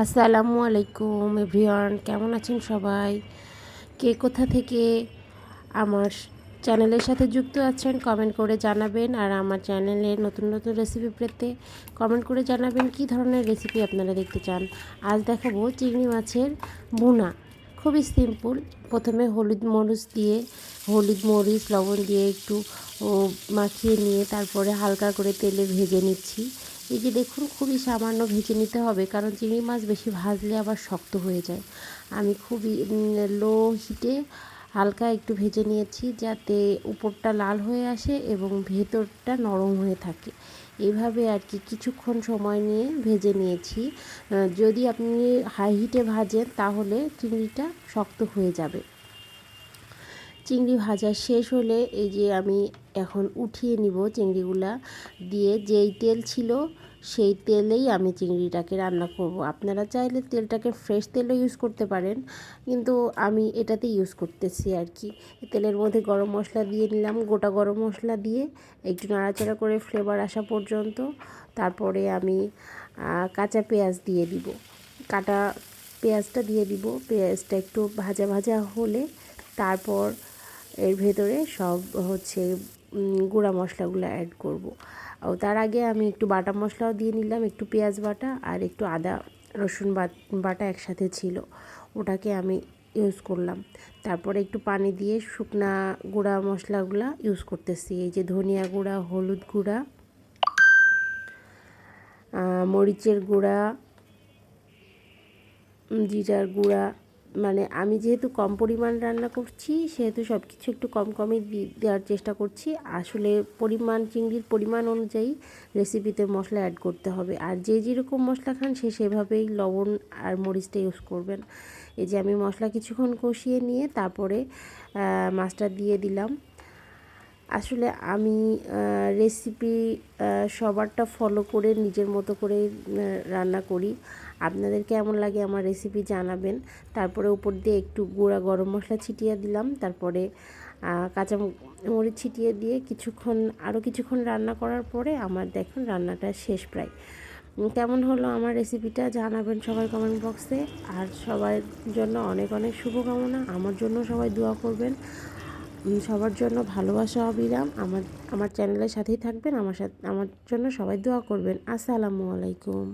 আসসালামু আলাইকুম এভরিওয়ান, কেমন আছেন সবাই? কে কোথা থেকে আমার চ্যানেলের সাথে যুক্ত আছেন কমেন্ট করে জানাবেন। আর আমার চ্যানেলে নতুন নতুন রেসিপি পেতে কমেন্ট করে জানাবেন কী ধরনের রেসিপি আপনারা দেখতে চান। আজ দেখাবো চিংড়ি মাছের ভুনা। খুবই সিম্পল। প্রথমে হলুদ মরিচ লবণ দিয়ে একটু মাখিয়ে নিয়ে তারপরে হালকা করে তেলে ভেজে নিচ্ছি। এই যে দেখুন, খুবই সামান্য ভেজে নিতে হবে, কারণ চিংড়ি মাছ বেশি ভাজলে আবার শক্ত হয়ে যায়। আমি খুবই লো হিটে হালকা একটু ভেজে নিয়েছি, যাতে উপরটা লাল হয়ে আসে এবং ভেতরটা নরম হয়ে থাকে। এইভাবে আর কি কিছুক্ষণ সময় নিয়ে ভেজে নিয়েছি। যদি আপনি হাই হিটে ভাজেন তাহলে চিংড়িটা শক্ত হয়ে যাবে। চিংড়ি ভাজা শেষ হলে এই যে আমি এখন উঠিয়ে নিব চিংড়িগুলা দিয়ে। যেই তেল ছিল সেই তেলেই আমি চিংড়িটাকে রান্না করব। আপনারা চাইলে তেলটাকে ফ্রেশ তেলও ইউজ করতে পারেন, কিন্তু আমি এটাতে ইউজ করতেছি আর কি। তেলের মধ্যে গরম মশলা দিয়ে নিলাম, গোটা গরম মশলা দিয়ে একটু নাড়াচাড়া করে ফ্লেভার আসা পর্যন্ত। তারপরে আমি কাঁচা পেঁয়াজ দিয়ে দিব, কাটা পেঁয়াজটা দিয়ে দিব। পেঁয়াজটা একটু ভাজা ভাজা হলে তারপর এর ভেতরে সব গুঁড়া মশলাগুলো অ্যাড করব। তার আগে আমি একটু বাটা মশলাও দিয়ে নিলাম, একটু পেঁয়াজ বাটা আর একটু আদা রসুন বাটা একসাথে ছিল, ওটাকে আমি ইউজ করলাম। তারপরে একটু পানি দিয়ে শুকনা গুঁড়া মশলাগুলো ইউজ করতেছি। এই যে ধনিয়া গুঁড়া, হলুদ গুঁড়া, মরিচের গুঁড়া, জিরার গুঁড়া। মানে আমি যেহেতু কম পরিমাণ রান্না করছি সেহেতু সব কিছু একটু কম কমই দেওয়ার চেষ্টা করছি। আসলে চিংড়ির পরিমাণ অনুযায়ী রেসিপিতে মশলা অ্যাড করতে হবে। আর যে যেরকম মশলা খান সেভাবেই লবণ আর মরিচটা ইউজ করবেন। এই যে আমি মশলা কিছুক্ষণ কষিয়ে নিয়ে তারপরে মাছটা দিয়ে দিলাম। আসলে আমি রেসিপি সবারটা ফলো করে নিজের মতো করে রান্না করি। আপনাদের কেমন লাগে আমার রেসিপি জানাবেন। তারপরে উপর দিয়ে একটু গুঁড়া গরম মশলা ছিটিয়ে দিলাম, তারপরে কাঁচা মরিচ ছিটিয়ে দিয়ে আরও কিছুক্ষণ রান্না করার পরে আমার দেখুন রান্নাটা শেষ প্রায়। কেমন হলো আমার রেসিপিটা জানাবেন সবাই কমেন্ট বক্সে। আর সবার জন্য অনেক অনেক শুভকামনা। আমার জন্য সবাই দোয়া করবেন। সবার জন্য ভালোবাসা অবিরাম। আমার চ্যানেলের সাথেই থাকবেন, আমার জন্য সবাই দোয়া করবেন। আসসালামু আলাইকুম।